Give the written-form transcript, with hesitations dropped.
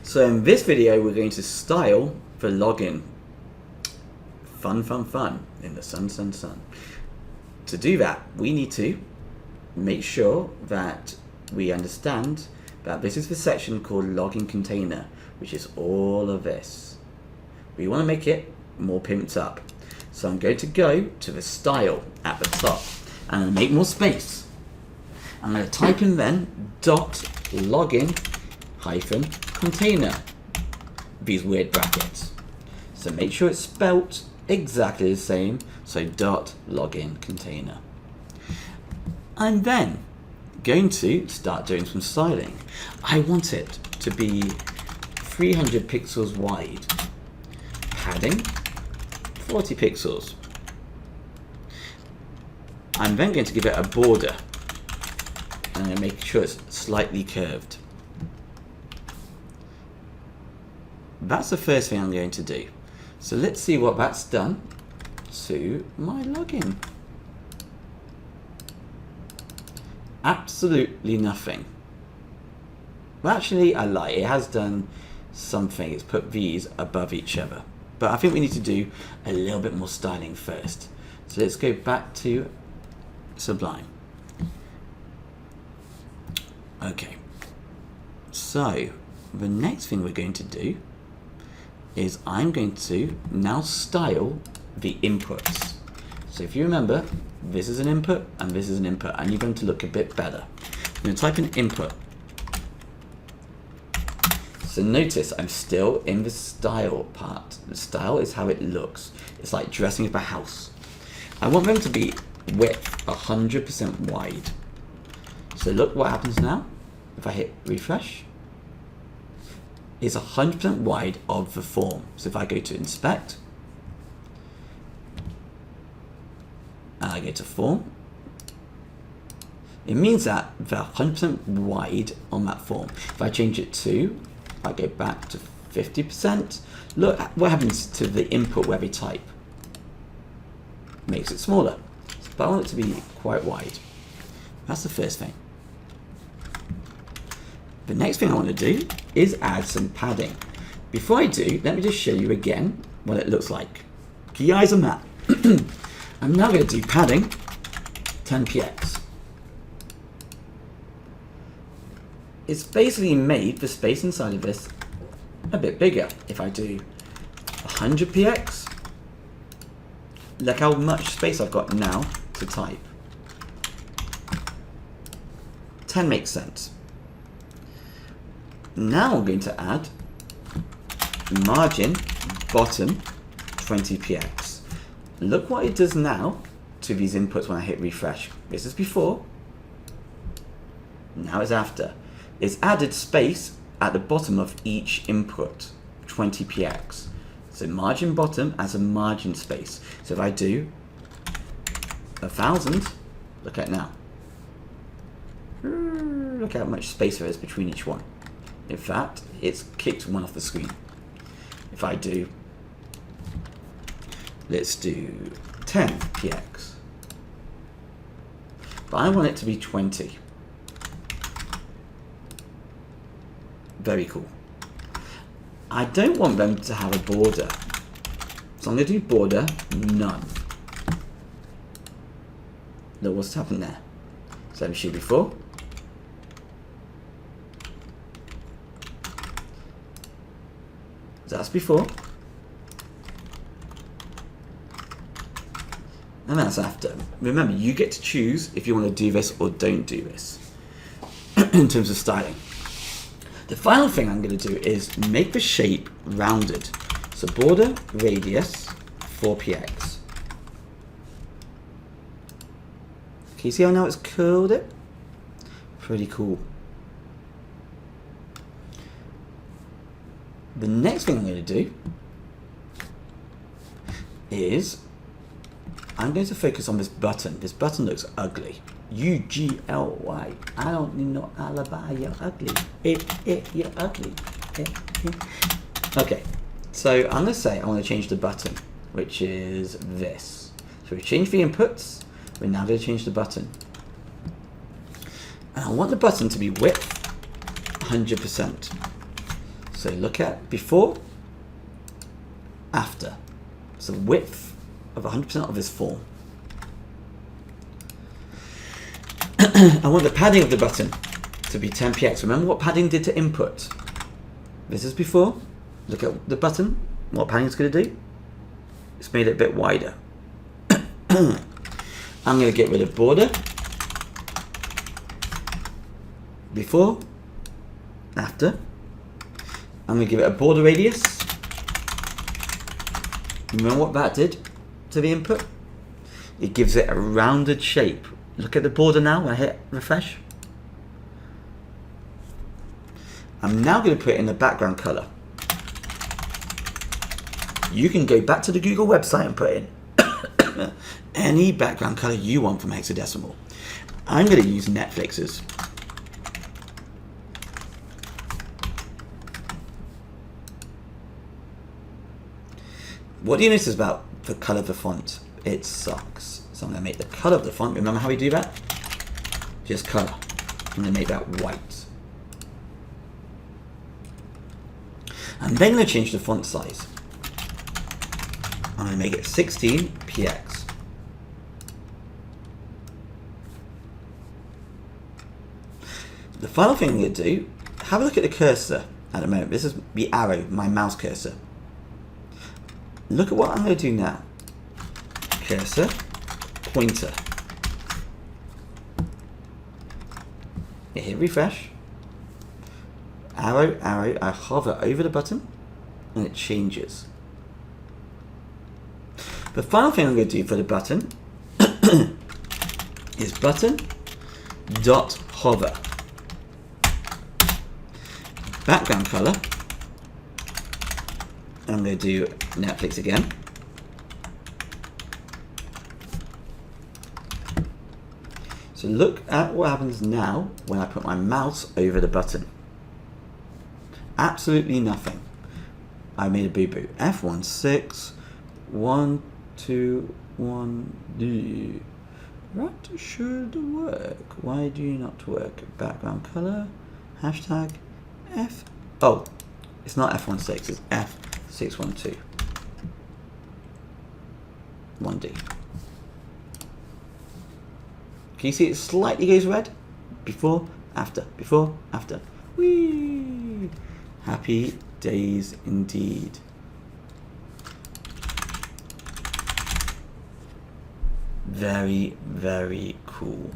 So in this video, we're going to style the login. Fun, fun, fun in the sun, sun, sun. To do that, we need to make sure that we understand that this is the section called login container, which is all of this. We want to make it more pimped up. So I'm going to go to the style at the top and I'm going to make more space. I'm going to type in then dot login hyphen container, these weird brackets. So make sure it's spelt exactly the same, so dot login container. I'm then going to start doing some styling. I want it to be 300 pixels wide, padding 40 pixels. I'm then going to give it a border and I'm going to make sure it's slightly curved. That's the first thing I'm going to do. So let's see what that's done to my login. Absolutely nothing. Well, actually, I lie. It has done something. It's put these above each other. But I think we need to do a little bit more styling first. So let's go back to Sublime. Okay. So the next thing we're going to do is I'm going to now style the inputs. So if you remember, this is an input and this is an input. I need them to look a bit better. I'm going to type in input. So notice I'm still in the style part. The style is how it looks. It's like dressing up a house. I want them to be width 100% wide. So look what happens now. If I hit refresh, it's 100% wide of the form. So if I go to inspect, and I go to form, it means that they're 100% wide on that form. If I change it to, I go back to 50%, look at what happens to the input where we type. Makes it smaller, but I want it to be quite wide. That's the first thing. The next thing I want to do is add some padding. Before I do, let me just show you again what it looks like. Keep eyes on that. I'm now going to do padding 10px. It's basically made the space inside of this a bit bigger. If I do 100px, look how much space I've got now to type. 10 makes sense. Now I'm going to add margin bottom 20px. Look what it does now to these inputs when I hit refresh. This is before, now it's after. It's added space at the bottom of each input, 20px. So margin bottom as a margin space. So if I do 1000, look at it now. Look how much space there is between each one. In fact, it's kicked one off the screen. If I do, let's do 10px. But I want it to be 20. Very cool. I don't want them to have a border. So I'm going to do border none. Look what's happened there. So let me show you before. That's before. And that's after. Remember, you get to choose if you want to do this or don't do this in terms of styling. The final thing I'm going to do is make the shape rounded. So border radius 4px. Can you see how now it's curled it? Pretty cool. The next thing I'm going to do is I'm going to focus on this button. This button looks ugly. U-G-L-Y. I don't need no alibi. You're ugly. You're ugly. Okay. So I'm going to say I want to change the button, which is this. So we've changed the inputs. We're now going to change the button. And I want the button to be width 100%. So look at before, after. So width of 100% of this form. I want the padding of the button to be 10 px. Remember what padding did to input? This is before. Look at the button. What padding is going to do? It's made it a bit wider. I'm going to get rid of border. Before. After. I'm going to give it a border radius. Remember what that did to the input? It gives it a rounded shape. Look at the border now when I hit refresh. I'm now going to put in the background color. You can go back to the Google website and put in any background color you want from hexadecimal. I'm going to use Netflix's. What do you notice about the color of the font? It sucks. So I'm going to make the color of the font. Remember how we do that? Just color. I'm going to make that white. I'm then going to change the font size. I'm going to make it 16 px. The final thing I'm going to do, have a look at the cursor at the moment. This is the arrow, my mouse cursor. Look at what I'm going to do now. Cursor, pointer. You hit refresh. Arrow, arrow. I hover over the button and it changes. The final thing I'm going to do for the button is button dot hover. Background color. I'm going to do Netflix again. So look at what happens now when I put my mouse over the button. Absolutely nothing. I made a boo-boo. F16 1 2 1 D. That should work. Why do you not work? Background color. Hashtag F. Oh, it's not F16. It's F612. 1D. Can you see it slightly goes red? Before, after, before, after. Whee! Happy days indeed. Very, very cool.